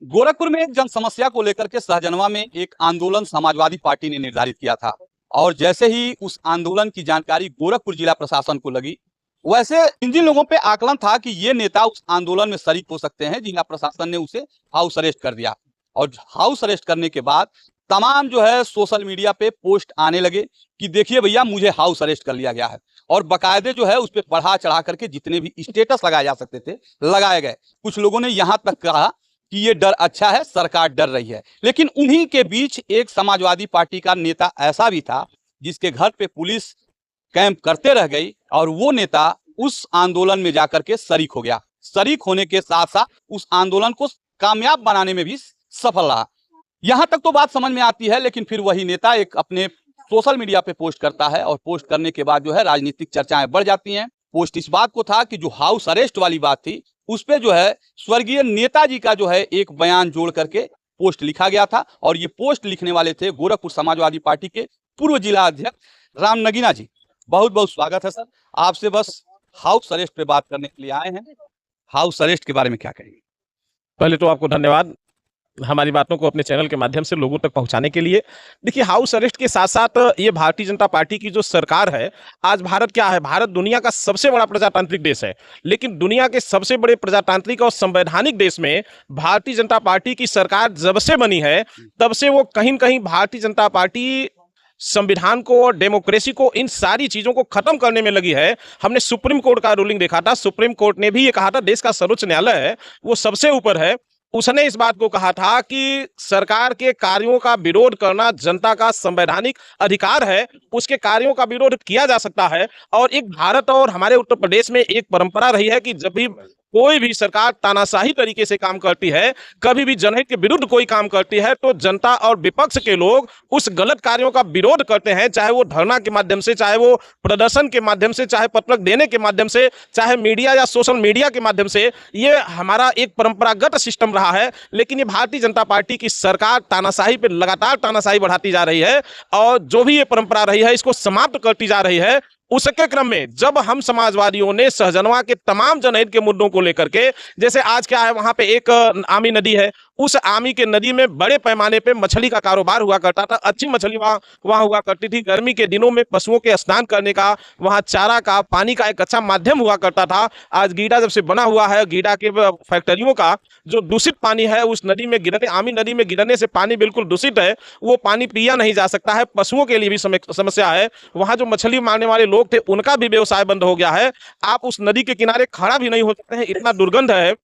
गोरखपुर में एक जन समस्या को लेकर के सहजनवा में एक आंदोलन समाजवादी पार्टी ने निर्धारित किया था। और जैसे ही उस आंदोलन की जानकारी गोरखपुर जिला प्रशासन को लगी, वैसे जिन जिन लोगों पे आकलन था कि ये नेता उस आंदोलन में शरीक हो सकते हैं, जिला प्रशासन ने उसे हाउस अरेस्ट कर दिया। और हाउस अरेस्ट करने के बाद तमाम जो है सोशल मीडिया पे पोस्ट आने लगे कि देखिए भैया, मुझे हाउस अरेस्ट कर लिया गया है। और बाकायदे जो है उस पर बढ़ा चढ़ा करके जितने भी स्टेटस लगाए जा सकते थे लगाए गए। कुछ लोगों ने यहाँ तक कहा कि ये डर अच्छा है, सरकार डर रही है। लेकिन उन्हीं के बीच एक समाजवादी पार्टी का नेता ऐसा भी था जिसके घर पे पुलिस कैंप करते रह गई, और वो नेता उस आंदोलन में जाकर के शरीक हो गया। शरीक होने के साथ साथ उस आंदोलन को कामयाब बनाने में भी सफल रहा। यहां तक तो बात समझ में आती है, लेकिन फिर वही नेता एक अपने सोशल मीडिया पे पोस्ट करता है, और पोस्ट करने के बाद जो है राजनीतिक चर्चाएं बढ़ जाती हैं। पोस्ट इस बात को था कि जो हाउस अरेस्ट वाली बात थी उस पे जो है स्वर्गीय नेताजी का जो है एक बयान जोड़ करके पोस्ट लिखा गया था। और ये पोस्ट लिखने वाले थे गोरखपुर समाजवादी पार्टी के पूर्व जिला अध्यक्ष राम नगीना जी। बहुत बहुत स्वागत है सर। आपसे बस हाउस अरेस्ट पे बात करने के लिए आए हैं। हाउस अरेस्ट के बारे में क्या कहेंगे? पहले तो आपको धन्यवाद हमारी बातों को अपने चैनल के माध्यम से लोगों तक पहुंचाने के लिए। देखिए, हाउस अरेस्ट के साथ साथ ये भारतीय जनता पार्टी की जो सरकार है, आज भारत क्या है, भारत दुनिया का सबसे बड़ा प्रजातांत्रिक देश है। लेकिन दुनिया के सबसे बड़े प्रजातांत्रिक और संवैधानिक देश में भारतीय जनता पार्टी की सरकार जब से बनी है, तब से वो कहीं न कहीं भारतीय जनता पार्टी संविधान को, डेमोक्रेसी को, इन सारी चीजों को खत्म करने में लगी है। हमने सुप्रीम कोर्ट का रूलिंग देखा था। सुप्रीम कोर्ट ने भी ये कहा था, देश का सर्वोच्च न्यायालय है वो सबसे ऊपर है, उसने इस बात को कहा था कि सरकार के कार्यों का विरोध करना जनता का संवैधानिक अधिकार है, उसके कार्यों का विरोध किया जा सकता है। और एक भारत और हमारे उत्तर प्रदेश में एक परंपरा रही है कि जब भी कोई भी सरकार तानाशाही तरीके से काम करती है, कभी भी जनहित के विरुद्ध कोई काम करती है, तो जनता और विपक्ष के लोग उस गलत कार्यों का विरोध करते हैं, चाहे वो धरना के माध्यम से, चाहे वो प्रदर्शन के माध्यम से, चाहे पत्रक देने के माध्यम से, चाहे मीडिया या सोशल मीडिया के माध्यम से। ये हमारा एक परंपरागत सिस्टम रहा है। लेकिन ये भारतीय जनता पार्टी की सरकार तानाशाही पे लगातार तानाशाही बढ़ाती जा रही है, और जो भी ये परंपरा रही है इसको समाप्त करती जा रही है। उसके क्रम में जब हम समाजवादियों ने सहजनवा के तमाम जनहित के मुद्दों को लेकर के, जैसे आज क्या है, वहां पे एक आमी नदी है, उस आमी के नदी में बड़े पैमाने पे मछली का कारोबार हुआ करता था। अच्छी मछली वहां हुआ करती थी। गर्मी के दिनों में पशुओं के स्नान करने का, वहां चारा का, पानी का एक अच्छा माध्यम हुआ करता था। आज गीडा जब से बना हुआ है, गीडा के फैक्ट्रियों का जो दूषित पानी है उस नदी में गिरने, आमी नदी में गिरने से पानी बिल्कुल दूषित है, वो पानी पिया नहीं जा सकता है। पशुओं के लिए भी समस्या है। वहां जो मछली मारने वाले लोग थे उनका भी व्यवसाय बंद हो गया है। आप उस नदी के किनारे खड़ा भी नहीं हो सकते हैं, इतना दुर्गंध है।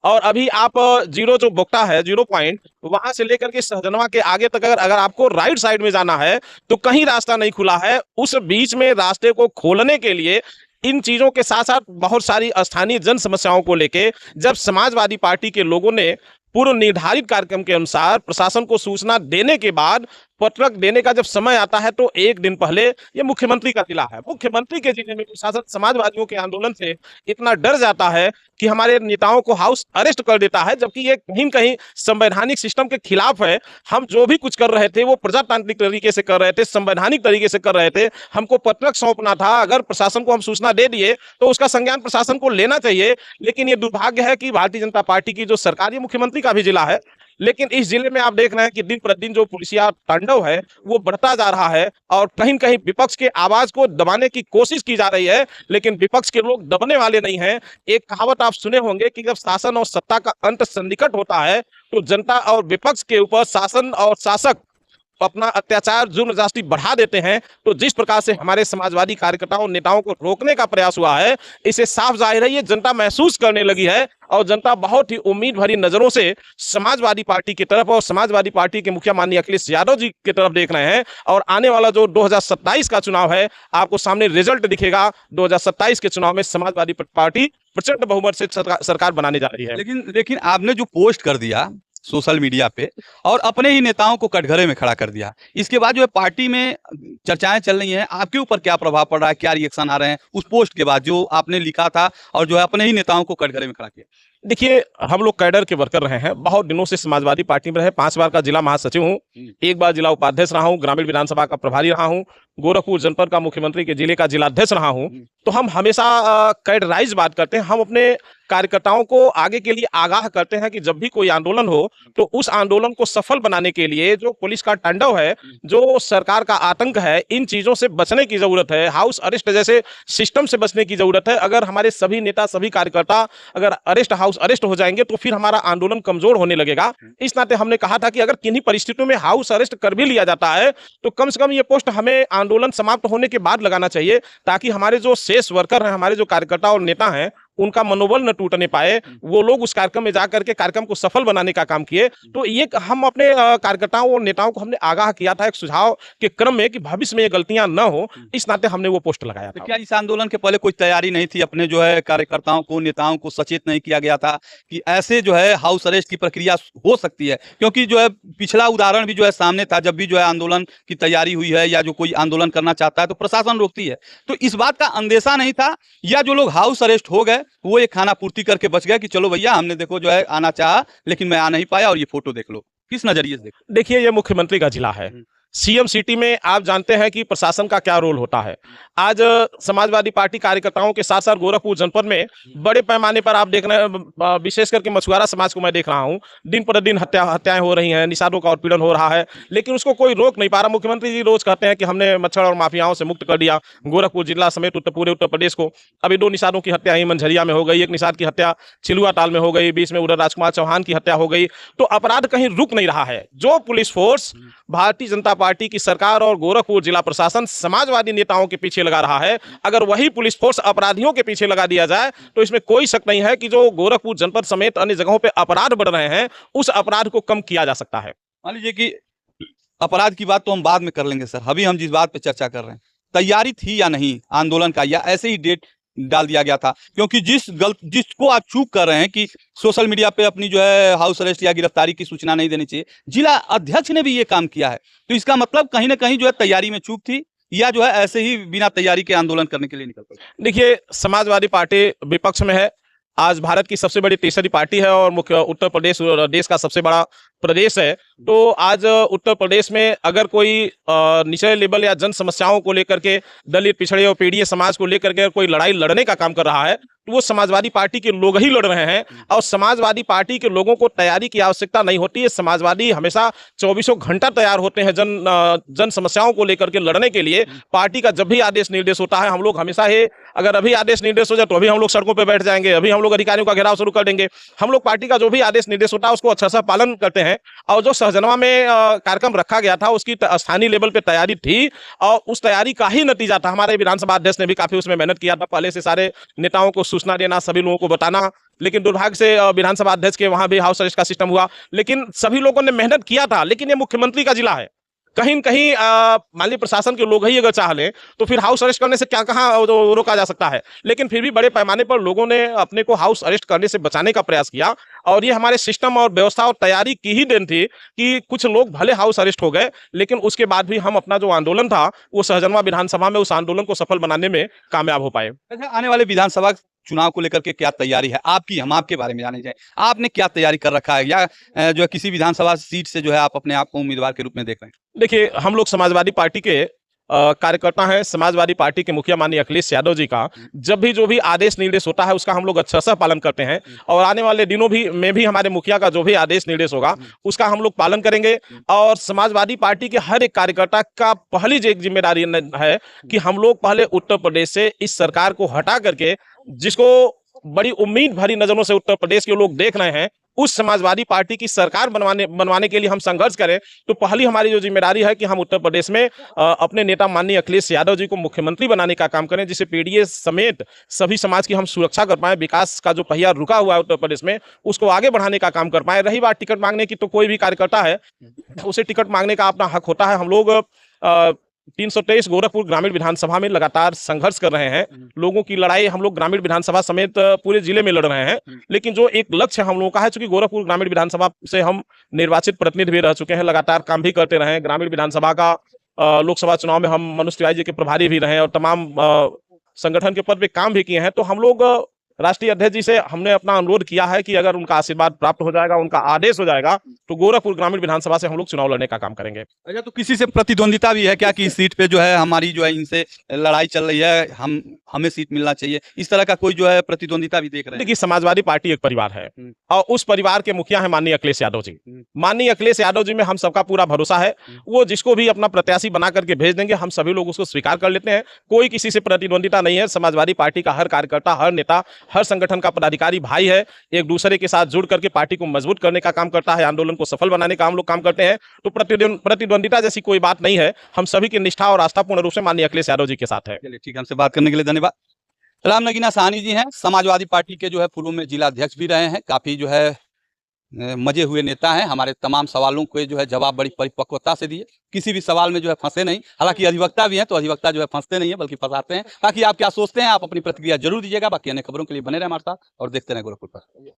और अभी आप जीरो जो बोक्टा है, 0 पॉइंट, वहां से लेकर के सहजनवा के आगे तक अगर आपको राइट साइड में जाना है तो कहीं रास्ता नहीं खुला है। उस बीच में रास्ते को खोलने के लिए इन चीजों के साथ साथ बहुत सारी स्थानीय जन समस्याओं को लेके जब समाजवादी पार्टी के लोगों ने पूर्व निर्धारित कार्यक्रम के अनुसार प्रशासन को सूचना देने के बाद पत्रक देने का जब समय आता है, तो एक दिन पहले ये मुख्यमंत्री का जिला है, मुख्यमंत्री के जिले में प्रशासन समाजवादियों के आंदोलन से इतना डर जाता है कि हमारे नेताओं को हाउस अरेस्ट कर देता है, जबकि ये कहीं न कहीं संवैधानिक सिस्टम के खिलाफ है। हम जो भी कुछ कर रहे थे वो प्रजातांत्रिक तरीके से कर रहे थे, संवैधानिक तरीके से कर रहे थे। हमको पत्रक सौंपना था, अगर प्रशासन को हम सूचना दे दिए तो उसका संज्ञान प्रशासन को लेना चाहिए। लेकिन ये दुर्भाग्य है कि भारतीय जनता पार्टी की जो सरकार, ये मुख्यमंत्री का भी जिला है, लेकिन इस जिले में आप देख रहे हैं कि दिन प्रतिदिन जो पुलिसिया तांडव है वो बढ़ता जा रहा है, और कहीं न कहीं विपक्ष के आवाज को दबाने की कोशिश की जा रही है, लेकिन विपक्ष के लोग दबने वाले नहीं हैं। एक कहावत आप सुने होंगे कि जब शासन और सत्ता का अंत सन्निकट होता है तो जनता और विपक्ष के ऊपर शासन और शासक अपना अत्याचार, जुर्म, ज्यादती बढ़ा देते हैं। तो जिस प्रकार से हमारे समाजवादी कार्यकर्ताओं, नेताओं को रोकने का प्रयास हुआ है, इसे साफ जाहिर है ये जनता महसूस करने लगी है, और जनता बहुत ही उम्मीद भरी नजरों से समाजवादी पार्टी की तरफ और समाजवादी पार्टी के मुखिया माननीय अखिलेश यादव जी की तरफ देख रहे हैं। और आने वाला जो 2027 का चुनाव है, आपको सामने रिजल्ट दिखेगा। 2027 के चुनाव में समाजवादी पार्टी प्रचंड बहुमत से सरकार बनाने जा रही है। लेकिन आपने जो पोस्ट कर दिया सोशल मीडिया पे और अपने ही नेताओं को कटघरे में खड़ा कर दिया, इसके बाद जो है पार्टी में चर्चाएं चल रही हैं, आपके ऊपर क्या प्रभाव पड़ रहा है, क्या रिएक्शन आ रहे हैं उस पोस्ट के बाद जो आपने लिखा था और जो है अपने ही नेताओं को कटघरे में खड़ा किया? देखिए, हम लोग कैडर के वर्कर रहे हैं, बहुत दिनों से समाजवादी पार्टी में रहे। 5 बार का जिला महासचिव हूँ, 1 बार जिला उपाध्यक्ष रहा हूँ, ग्रामीण विधानसभा का प्रभारी रहा हूँ, गोरखपुर जनपद का मुख्यमंत्री के जिले का जिलाध्यक्ष रहा हूं, तो हम हमेशा कैडराइज बात करते हैं। हम अपने कार्यकर्ताओं को आगे के लिए आगाह करते हैं कि जब भी कोई आंदोलन हो तो उस आंदोलन को सफल बनाने के लिए जो पुलिस का तांडव है, जो सरकार का आतंक है, इन चीजों से बचने की जरूरत है। हाउस अरेस्ट जैसे सिस्टम से बचने की जरूरत है। अगर हमारे सभी नेता, सभी कार्यकर्ता अगर हाउस अरेस्ट हो जाएंगे तो फिर हमारा आंदोलन कमजोर होने लगेगा। इस नाते हमने कहा था कि अगर किन्हीं परिस्थितियों में हाउस अरेस्ट कर भी लिया जाता है तो कम से कम ये पोस्ट हमें आंदोलन समाप्त होने के बाद लगाना चाहिए, ताकि हमारे जो शेष वर्कर हैं, हमारे जो कार्यकर्ता और नेता हैं, उनका मनोबल न टूटने पाए। वो लोग उस कार्यक्रम में जाकर के कार्यक्रम को सफल बनाने का काम किए। तो ये हम अपने कार्यकर्ताओं और नेताओं को हमने आगाह किया था एक सुझाव के क्रम में कि भविष्य में ये गलतियां न हो, इस नाते हमने वो पोस्ट लगाया था। क्या इस आंदोलन के पहले कोई तैयारी नहीं थी? अपने जो है कार्यकर्ताओं को, नेताओं को सचेत नहीं किया गया था कि ऐसे जो है हाउस अरेस्ट की प्रक्रिया हो सकती है? क्योंकि जो है पिछला उदाहरण भी जो है सामने था, जब भी जो है आंदोलन की तैयारी हुई है या जो कोई आंदोलन करना चाहता है तो प्रशासन रोकती है। तो इस बात का अंदेशा नहीं था, या जो लोग हाउस अरेस्ट हो गए वो एक खाना पूर्ति करके बच गए कि चलो भैया हमने देखो जो है आना चाहा लेकिन मैं आ नहीं पाया और ये फोटो देख लो? किस नजरिए से देखो? देखिए, ये मुख्यमंत्री का जिला है। सीएम सिटी में आप जानते हैं कि प्रशासन का क्या रोल होता है। आज समाजवादी पार्टी कार्यकर्ताओं के साथ साथ गोरखपुर जनपद में बड़े पैमाने पर आप देख रहे हैं, विशेष करके मछुआरा समाज को मैं देख रहा हूं, दिन प्रतिदिन हत्याएं हो रही हैं, निषादों का उत्पीड़न हो रहा है, लेकिन उसको कोई रोक नहीं पा रहा। मुख्यमंत्री जी रोज कहते हैं कि हमने मच्छर और माफियाओं से मुक्त कर दिया गोरखपुर जिला समेत पूरे उत्तर प्रदेश को। अभी 2 निषादों की हत्या ही मंझरिया में हो गई, एक निषाद की हत्या छिलुआ ताल में हो गई, बीच में उधर राजकुमार चौहान की हत्या हो गई। तो अपराध कहीं रुक नहीं रहा है। जो police force Bharatiya Janata party की सरकार और गोरखपुर जिला प्रशासन समाजवादी नेताओं के पीछे लगा रहा है, अगर वही पुलिस फोर्स अपराधियों के पीछे लगा दिया जाए तो इसमें कोई शक नहीं है कि जो गोरखपुर जनपद समेत अन्य जगहों पे अपराध बढ़ रहे हैं, उस अपराध को कम किया जा सकता है। मान लीजिए कि अपराध की बात तो हम बाद में कर लेंगे सर, अभी हम जिस बात पे चर्चा कर रहे हैं, तैयारी थी या नहीं आंदोलन का, या ऐसे ही डेट डाल दिया गया था? क्योंकि जिसको आप चूक कर रहे हैं कि सोशल मीडिया पे अपनी जो है हाउस अरेस्ट या गिरफ्तारी की सूचना नहीं देनी चाहिए, जिला अध्यक्ष ने भी ये काम किया है, तो इसका मतलब कहीं ना कहीं जो है तैयारी में चूक थी, या जो है ऐसे ही बिना तैयारी के आंदोलन करने के लिए निकल पड़े? देखिए, समाजवादी पार्टी विपक्ष में है। आज भारत की सबसे बड़ी तीसरी पार्टी है और मुख्य उत्तर प्रदेश देश का सबसे बड़ा प्रदेश है। तो आज उत्तर प्रदेश में अगर कोई निचले लेवल या जन समस्याओं को लेकर के, दलित, पिछड़े और पीड़ित समाज को लेकर के कोई लड़ाई लड़ने का काम कर रहा है तो वो समाजवादी पार्टी के लोग ही लड़ रहे हैं। और समाजवादी पार्टी के लोगों को तैयारी की आवश्यकता नहीं होती है। समाजवादी हमेशा 24 घंटा तैयार होते हैं जन समस्याओं को लेकर के लड़ने के लिए। पार्टी का जब भी आदेश निर्देश होता है, हम लोग हमेशा ही, अगर अभी आदेश निर्देश हो जाए तो अभी हम लोग सड़कों पर बैठ जाएंगे, अभी हम लोग अधिकारियों का घेराव शुरू कर देंगे। हम लोग पार्टी का जो भी आदेश निर्देश होता है उसको अच्छा सा पालन करते हैं। और जो सहजनवा में कार्यक्रम रखा गया था उसकी स्थानीय लेवल पे तैयारी थी और उस तैयारी का ही नतीजा था। हमारे विधानसभा अध्यक्ष ने भी काफी उसमें मेहनत किया था, पहले से सारे नेताओं को सूचना देना, सभी लोगों को बताना। लेकिन दुर्भाग्य से विधानसभा अध्यक्ष के वहां भी हाउस अरेस्ट का सिस्टम हुआ, लेकिन सभी लोगों ने मेहनत किया था। लेकिन ये मुख्यमंत्री का जिला है, कहीं न कहीं मान लीजिए प्रशासन के लोग ही अगर चाह लें तो फिर हाउस अरेस्ट करने से क्या कहाँ रोका जा सकता है। लेकिन फिर भी बड़े पैमाने पर लोगों ने अपने को हाउस अरेस्ट करने से बचाने का प्रयास किया और ये हमारे सिस्टम और व्यवस्था और तैयारी की ही देन थी कि कुछ लोग भले हाउस अरेस्ट हो गए, लेकिन उसके बाद भी हम अपना जो आंदोलन था वो सहजनवा विधानसभा में उस आंदोलन को सफल बनाने में कामयाब हो पाए। अच्छा, आने वाले विधानसभा चुनाव को लेकर के क्या तैयारी है आपकी? हम आपके बारे में जाने जाए, आपने क्या तैयारी कर रखा है, या जो है किसी विधानसभा सीट से जो है आप अपने आप को उम्मीदवार के रूप में देख रहे हैं? देखिए, हम लोग समाजवादी पार्टी के कार्यकर्ता हैं। समाजवादी पार्टी के मुखिया माननीय अखिलेश यादव जी का जब भी जो भी आदेश निर्देश होता है उसका हम लोग अच्छा सा पालन करते हैं और आने वाले दिनों में भी हमारे मुखिया का जो भी आदेश निर्देश होगा उसका हम लोग पालन करेंगे। और समाजवादी पार्टी के हर एक कार्यकर्ता का पहली जो एक जिम्मेदारी है कि हम लोग पहले उत्तर प्रदेश से इस सरकार को हटा करके, जिसको बड़ी उम्मीद भरी नजरों से उत्तर प्रदेश के लोग देख रहे हैं, उस समाजवादी पार्टी की सरकार बनवाने के लिए हम संघर्ष करें। तो पहली हमारी जो जिम्मेदारी है कि हम उत्तर प्रदेश में अपने नेता माननीय अखिलेश यादव जी को मुख्यमंत्री बनाने का काम करें, जिससे पीडीए समेत सभी समाज की हम सुरक्षा कर पाए, विकास का जो पहिया रुका हुआ है उत्तर प्रदेश में उसको आगे बढ़ाने का काम कर पाए। रही बात टिकट मांगने की, तो कोई भी कार्यकर्ता है उसे टिकट मांगने का अपना हक होता है। हम लोग 323 गोरखपुर ग्रामीण विधानसभा में लगातार संघर्ष कर रहे हैं। लोगों की लड़ाई हम लोग ग्रामीण विधानसभा समेत पूरे जिले में लड़ रहे हैं, लेकिन जो एक लक्ष्य हम लोगों का है, चूंकि गोरखपुर ग्रामीण विधानसभा से हम निर्वाचित प्रतिनिधि भी रह चुके हैं, लगातार काम भी करते रहे हैं। ग्रामीण विधानसभा का लोकसभा चुनाव में हम मनुष्य तिवारी जी के प्रभारी भी रहे और तमाम संगठन के पद पे काम भी किए हैं। तो हम लोग राष्ट्रीय अध्यक्ष जी से हमने अपना अनुरोध किया है कि अगर उनका आशीर्वाद प्राप्त हो जाएगा, उनका आदेश हो जाएगा, तो गोरखपुर ग्रामीण विधानसभा से हम लोग चुनाव लड़ने का काम करेंगे। अच्छा, तो किसी से प्रतिद्वंदिता भी है क्या कि इस सीट पे जो है हमारी जो है इनसे लड़ाई चल रही है, हमें सीट मिलना चाहिए, इस तरह का कोई जो है प्रतिद्वंदिता भी देख रहे हैं? देखिए, समाजवादी पार्टी एक परिवार है और उस परिवार के मुखिया है माननीय अखिलेश यादव जी। माननीय अखिलेश यादव जी में हम सबका पूरा भरोसा है। वो जिसको भी अपना प्रत्याशी बना करके भेज देंगे, हम सभी लोग उसको स्वीकार कर लेते हैं। कोई किसी से प्रतिद्वंदिता नहीं है। समाजवादी पार्टी का हर कार्यकर्ता, हर नेता, हर संगठन का पदाधिकारी भाई है। एक दूसरे के साथ जुड़ करके पार्टी को मजबूत करने का काम करता है, आंदोलन को सफल बनाने का हम लोग काम करते हैं। तो प्रतिद्वंदिता जैसी कोई बात नहीं है। हम सभी की निष्ठा और आस्था पूर्ण रूप से माननीय अखिलेश यादव जी के साथ है। चलिए, ठीक है, हमसे बात करने के लिए धन्यवाद। राम नगीना साहनी जी हैं, समाजवादी पार्टी के जो है पूर्व में जिला अध्यक्ष भी रहे हैं, काफी जो है मजे हुए नेता हैं। हमारे तमाम सवालों के जो है जवाब बड़ी परिपक्वता से दिए, किसी भी सवाल में जो है फंसे नहीं। हालांकि अधिवक्ता भी हैं, तो अधिवक्ता जो है फंसते नहीं है बल्कि फंसाते हैं। बाकी आप क्या सोचते हैं, आप अपनी प्रतिक्रिया जरूर दीजिएगा। बाकी अन्य खबरों के लिए बने रहे हमारे साथ और देखते रहे गोरखपुर पर।